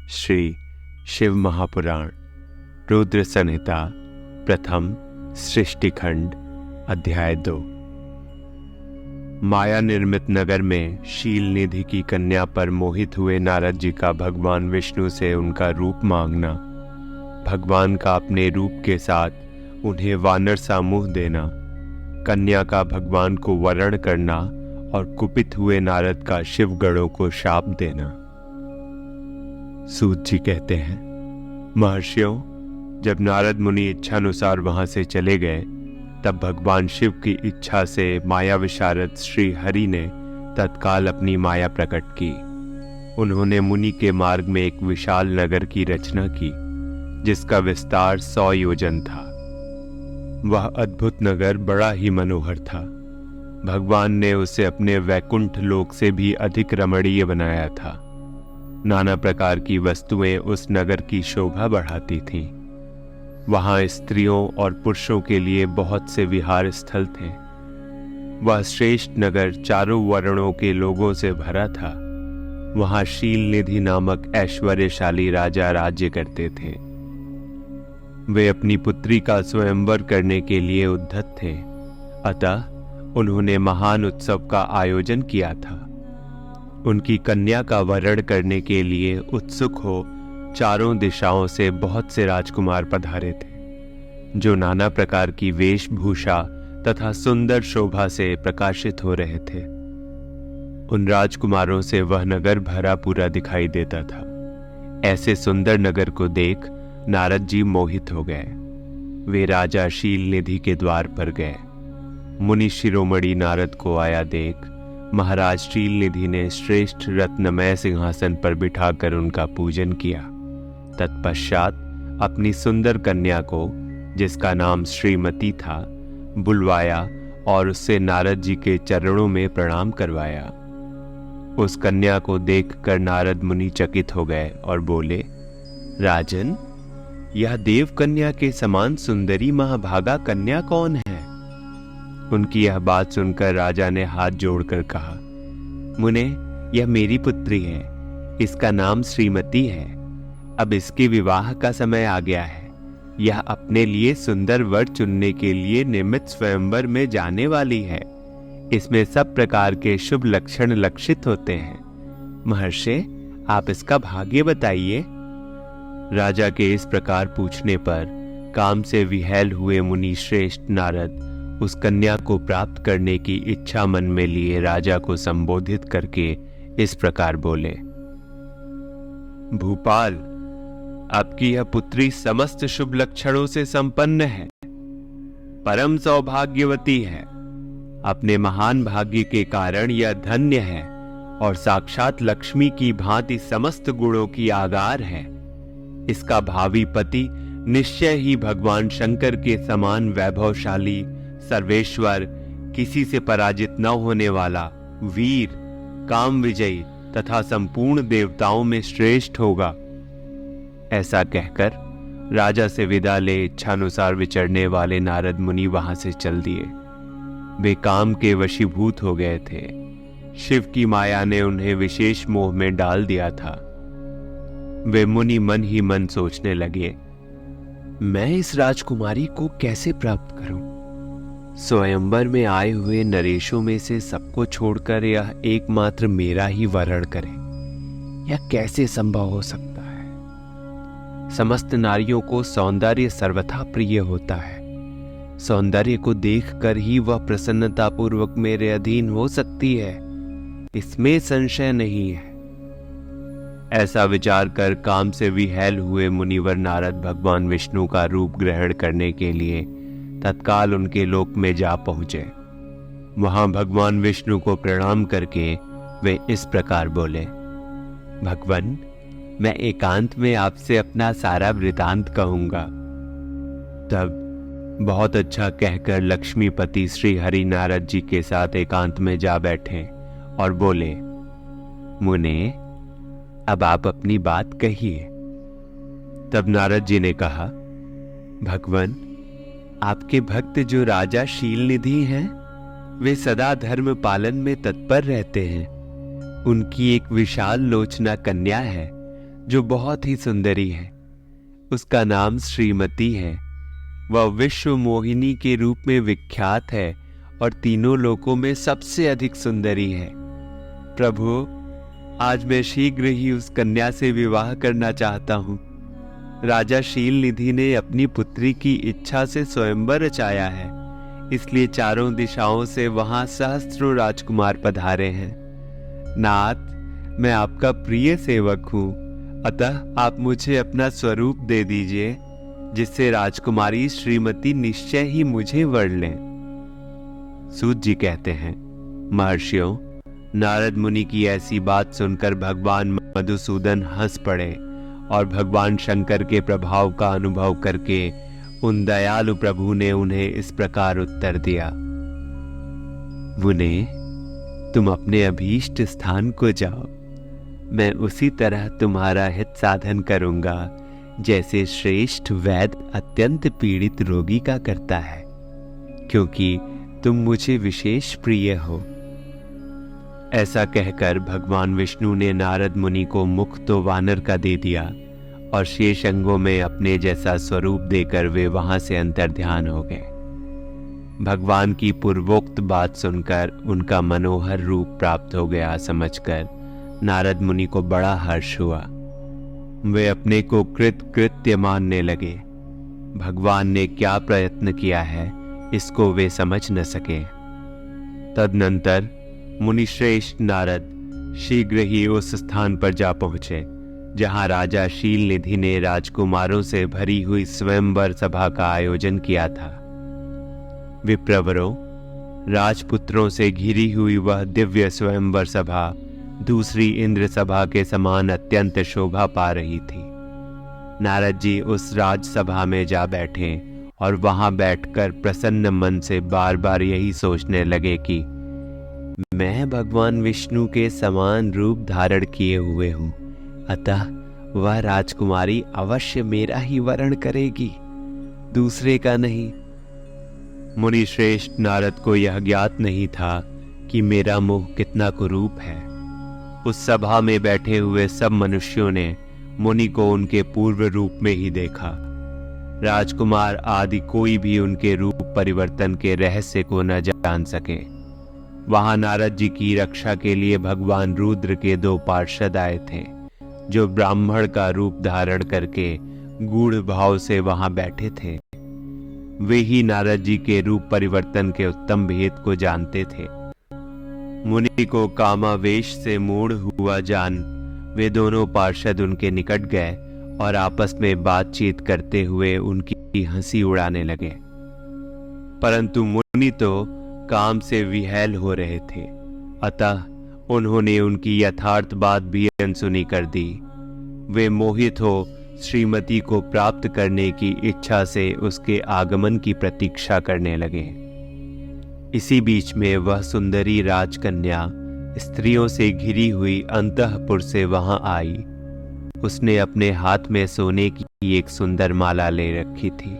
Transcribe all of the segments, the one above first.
श्री शिव महापुराण रुद्र संहिता प्रथम सृष्टिखंड अध्याय 2। माया निर्मित नगर में शील निधि की कन्या पर मोहित हुए नारद जी का भगवान विष्णु से उनका रूप मांगना, भगवान का अपने रूप के साथ उन्हें वानर सा मुंह देना, कन्या का भगवान को वरण करना और कुपित हुए नारद का शिवगणों को शाप देना। सूत जी कहते हैं, महर्षियों, जब नारद मुनि इच्छानुसार वहां से चले गए तब भगवान शिव की इच्छा से माया विशारद श्री हरि ने तत्काल अपनी माया प्रकट की। उन्होंने मुनि के मार्ग में एक विशाल नगर की रचना की जिसका विस्तार 100 योजन था। वह अद्भुत नगर बड़ा ही मनोहर था। भगवान ने उसे अपने वैकुंठ लोक से भी अधिक रमणीय बनाया था। नाना प्रकार की वस्तुएं उस नगर की शोभा बढ़ाती थीं। वहां स्त्रियों और पुरुषों के लिए बहुत से विहार स्थल थे। वह श्रेष्ठ नगर चारों वर्णों के लोगों से भरा था। वहां शील निधि नामक ऐश्वर्यशाली राजा राज्य करते थे। वे अपनी पुत्री का स्वयंवर करने के लिए उद्यत थे, अतः उन्होंने महान उत्सव का आयोजन किया था। उनकी कन्या का वरण करने के लिए उत्सुक हो चारों दिशाओं से बहुत से राजकुमार पधारे थे, जो नाना प्रकार की वेशभूषा तथा सुंदर शोभा से प्रकाशित हो रहे थे। उन राजकुमारों से वह नगर भरा पूरा दिखाई देता था। ऐसे सुंदर नगर को देख नारद जी मोहित हो गए। वे राजा शील निधि के द्वार पर गए। मुनि शिरोमणि नारद को आया देख महाराज शील निधि ने श्रेष्ठ रत्नमय सिंहासन पर बिठाकर उनका पूजन किया। तत्पश्चात अपनी सुंदर कन्या को, जिसका नाम श्रीमती था, बुलवाया और उससे नारद जी के चरणों में प्रणाम करवाया। उस कन्या को देखकर नारद मुनि चकित हो गए और बोले, राजन, यह देव कन्या के समान सुंदरी महाभागा कन्या कौन है? उनकी यह बात सुनकर राजा ने हाथ जोड़कर कहा, मुने, यह मेरी पुत्री है। इसका नाम श्रीमती है। अब इसके विवाह का समय आ गया है। यह अपने लिए सुंदर वर चुनने के लिए निमित्त स्वयंवर में जाने वाली है। इसमें सब प्रकार के शुभ लक्षण लक्षित होते हैं। महर्षि, आप इसका भाग्य बताइए। राजा के इस प्रकार पूछने पर काम से विहैल हुए मुनि श्रेष्ठ नारद उस कन्या को प्राप्त करने की इच्छा मन में लिए राजा को संबोधित करके इस प्रकार बोले, भूपाल, आपकी यह पुत्री समस्त शुभ लक्षणों से संपन्न है, परम सौभाग्यवती है। अपने महान भाग्य के कारण यह धन्य है और साक्षात लक्ष्मी की भांति समस्त गुणों की आगार है। इसका भावी पति निश्चय ही भगवान शंकर के समान वैभवशाली, सर्वेश्वर, किसी से पराजित न होने वाला, वीर, काम विजयी तथा संपूर्ण देवताओं में श्रेष्ठ होगा। ऐसा कहकर राजा से विदा ले इच्छानुसार विचरने वाले नारद मुनि वहां से चल दिए। वे काम के वशीभूत हो गए थे। शिव की माया ने उन्हें विशेष मोह में डाल दिया था। वे मुनि मन ही मन सोचने लगे, मैं इस राजकुमारी को कैसे प्राप्त करूं? स्वयंवर में आए हुए नरेशों में से सबको छोड़कर यह एकमात्र मेरा ही वरण करे, यह कैसे संभव हो सकता है? समस्त नारियों को सौंदर्य सर्वथा प्रिय होता है। सौंदर्य को देखकर ही वह प्रसन्नता पूर्वक मेरे अधीन हो सकती है, इसमें संशय नहीं है। ऐसा विचार कर काम से विहैल हुए मुनिवर नारद भगवान विष्णु का रूप ग्रहण करने के लिए तत्काल उनके लोक में जा पहुंचे। वहां भगवान विष्णु को प्रणाम करके वे इस प्रकार बोले, भगवान, मैं एकांत में आपसे अपना सारा वृतांत कहूंगा। तब बहुत अच्छा कहकर लक्ष्मीपति श्री हरि नारद जी के साथ एकांत में जा बैठे और बोले, मुने, अब आप अपनी बात कहिए। तब नारद जी ने कहा, भगवान, आपके भक्त जो राजा शील निधि हैं, वे सदा धर्म पालन में तत्पर रहते हैं। उनकी एक विशाल लोचना कन्या है जो बहुत ही सुंदरी है। उसका नाम श्रीमती है। वह विश्व मोहिनी के रूप में विख्यात है और तीनों लोकों में सबसे अधिक सुंदरी है। प्रभु, आज मैं शीघ्र ही उस कन्या से विवाह करना चाहता हूँ। राजा शीलनिधि ने अपनी पुत्री की इच्छा से स्वयंवर रचाया है, इसलिए चारों दिशाओं से वहां सहस्त्रों राजकुमार पधारे हैं। नाथ, मैं आपका प्रिय सेवक हूँ, अतः आप मुझे अपना स्वरूप दे दीजिए, जिससे राजकुमारी श्रीमती निश्चय ही मुझे वर लें। सूत जी कहते हैं, महर्षियों, नारद मुनि की ऐसी बात सुनकर भगवान मधुसूदन हंस पड़े और भगवान शंकर के प्रभाव का अनुभव करके उन दयालु प्रभु ने उन्हें इस प्रकार उत्तर दिया। मुने, तुम अपने अभीष्ट स्थान को जाओ। मैं उसी तरह तुम्हारा हित साधन करूंगा, जैसे श्रेष्ठ वैद्य अत्यंत पीड़ित रोगी का करता है, क्योंकि तुम मुझे विशेष प्रिय हो। ऐसा कहकर भगवान विष्णु ने नारद मुनि को मुख तो वानर का दे दिया और शेष अंगों में अपने जैसा स्वरूप देकर वे वहां से अंतर्ध्यान हो गए। भगवान की पूर्वोक्त बात सुनकर उनका मनोहर रूप प्राप्त हो गया समझकर नारद मुनि को बड़ा हर्ष हुआ। वे अपने को कृत्य मानने लगे। भगवान ने क्या प्रयत्न किया है, इसको वे समझ न सके। तदनंतर मुनिश्रेष्ठ नारद शीघ्र ही उस स्थान पर जा पहुंचे जहां राजा शीलनिधि ने राजकुमारों से भरी हुई स्वयंवर सभा का आयोजन किया था। विप्रवरों, राजपुत्रों से घिरी हुई वह दिव्य स्वयंवर सभा दूसरी इंद्र सभा के समान अत्यंत शोभा पा रही थी। नारद जी उस राजसभा में जा बैठे और वहां बैठकर प्रसन्न मन से बार बार यही सोचने लगे कि मैं भगवान विष्णु के समान रूप धारण किए हुए हूं, अतः वह राजकुमारी अवश्य मेरा ही वरण करेगी, दूसरे का नहीं। मुनि श्रेष्ठ नारद को यह ज्ञात नहीं था कि मेरा मुख कितना कुरूप है। उस सभा में बैठे हुए सब मनुष्यों ने मुनि को उनके पूर्व रूप में ही देखा। राजकुमार आदि कोई भी उनके रूप परिवर्तन के रहस्य को न जान सके। वहां नारद जी की रक्षा के लिए भगवान रुद्र के 2 पार्षद आए थे, जो ब्राह्मण का रूप धारण करके गूढ़ भाव से वहां बैठे थे। वे ही नारद जी के रूप परिवर्तन के उत्तम भेद को जानते थे। मुनि को कामावेश से मूढ़ हुआ जान वे दोनों पार्षद उनके निकट गए और आपस में बातचीत करते हुए उनकी हंसी उड़ाने लगे। परंतु मुनि तो काम से विहल हो रहे थे, अतः उन्होंने उनकी यथार्थ बात भी अनसुनी कर दी। वे मोहित हो श्रीमती को प्राप्त करने की इच्छा से उसके आगमन की प्रतीक्षा करने लगे। इसी बीच में वह सुंदरी राजकन्या स्त्रियों से घिरी हुई अंतःपुर से वहां आई। उसने अपने हाथ में सोने की एक सुंदर माला ले रखी थी।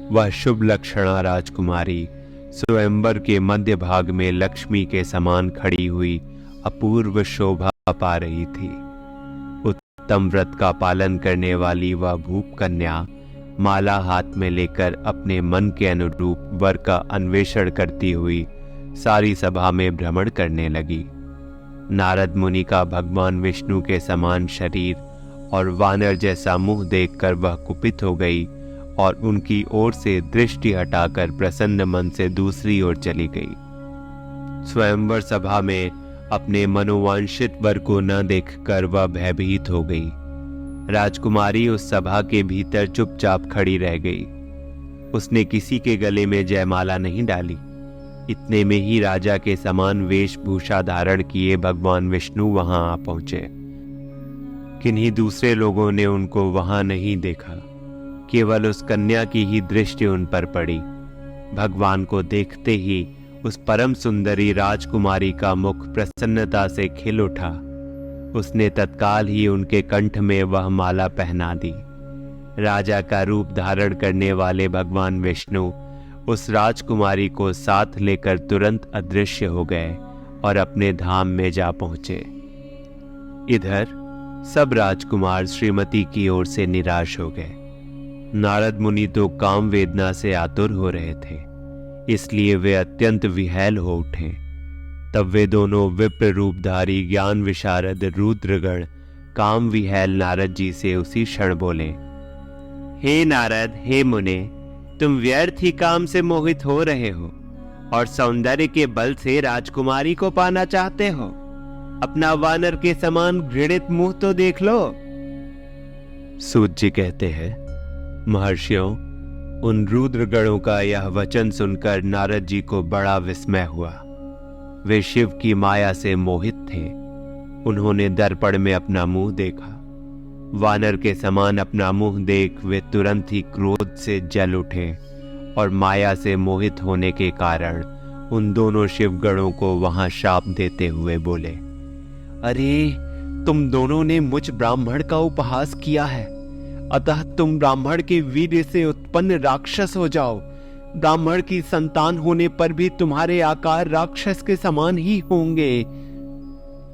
वह शुभ लक्षणा राजकुमारी स्वयंवर के मध्य भाग में लक्ष्मी के समान खड़ी हुई अपूर्व शोभा पा रही थी। उत्तम व्रत का पालन करने वाली वह भूप कन्या माला हाथ में लेकर अपने मन के अनुरूप वर का अन्वेषण करती हुई सारी सभा में भ्रमण करने लगी। नारद मुनि का भगवान विष्णु के समान शरीर और वानर जैसा मुंह देखकर वह कुपित हो गई और उनकी ओर से दृष्टि हटाकर प्रसन्न मन से दूसरी ओर चली गई। स्वयंवर सभा में अपने मनोवांछित वर को न देखकर वह भयभीत हो गई। राजकुमारी उस सभा के भीतर चुपचाप खड़ी रह गई। उसने किसी के गले में जयमाला नहीं डाली। इतने में ही राजा के समान वेशभूषा धारण किए भगवान विष्णु वहां आ पहुंचे। किन्हीं दूसरे लोगों ने उनको वहां नहीं देखा, केवल उस कन्या की ही दृष्टि उन पर पड़ी। भगवान को देखते ही उस परम सुंदरी राजकुमारी का मुख प्रसन्नता से खिल उठा। उसने तत्काल ही उनके कंठ में वह माला पहना दी। राजा का रूप धारण करने वाले भगवान विष्णु उस राजकुमारी को साथ लेकर तुरंत अदृश्य हो गए और अपने धाम में जा पहुंचे। इधर सब राजकुमार श्रीमती की ओर से निराश हो गए। नारद मुनि तो काम वेदना से आतुर हो रहे थे, इसलिए वे अत्यंत विहैल हो उठे। तब वे दोनों विप्र रूपधारी ज्ञान विशारद रुद्रगण काम विहैल नारद जी से उसी क्षण बोले, हे नारद, हे मुने, तुम व्यर्थ ही काम से मोहित हो रहे हो और सौंदर्य के बल से राजकुमारी को पाना चाहते हो। अपना वानर के समान घृणित मुंह तो देख लो। सूत जी कहते हैं, महर्षियों, उन रुद्रगणों का यह वचन सुनकर नारद जी को बड़ा विस्मय हुआ। वे शिव की माया से मोहित थे। उन्होंने दर्पण में अपना मुंह देखा। वानर के समान अपना मुंह देख वे तुरंत ही क्रोध से जल उठे और माया से मोहित होने के कारण उन दोनों शिवगणों को वहां शाप देते हुए बोले, अरे, तुम दोनों ने मुझ ब्राह्मण का उपहास किया है, अतः तुम ब्राह्मण के वीर्य से उत्पन्न राक्षस हो जाओ। ब्राह्मण की संतान होने पर भी तुम्हारे आकार राक्षस के समान ही होंगे।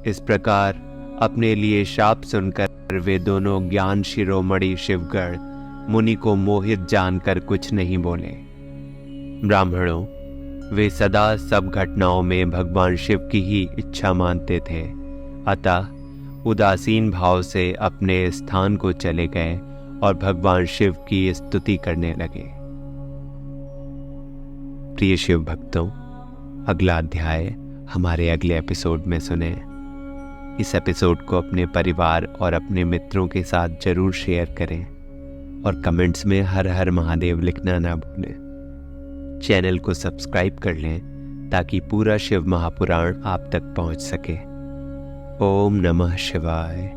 इस प्रकार अपने लिए शाप सुनकर वे दोनों ज्ञान शिरोमणि शिवगण मुनि को मोहित जानकर कुछ नहीं बोले। ब्राह्मणों, वे सदा सब घटनाओं में भगवान शिव की ही इच्छा मानते थे, अतः उदासीन भाव से अपने स्थान को चले गए और भगवान शिव की स्तुति करने लगे। प्रिय शिव भक्तों, अगला अध्याय हमारे अगले एपिसोड में सुने। इस एपिसोड को अपने परिवार और अपने मित्रों के साथ जरूर शेयर करें और कमेंट्स में हर हर महादेव लिखना ना भूलें। चैनल को सब्सक्राइब कर लें ताकि पूरा शिव महापुराण आप तक पहुंच सके। ओम नमः शिवाय।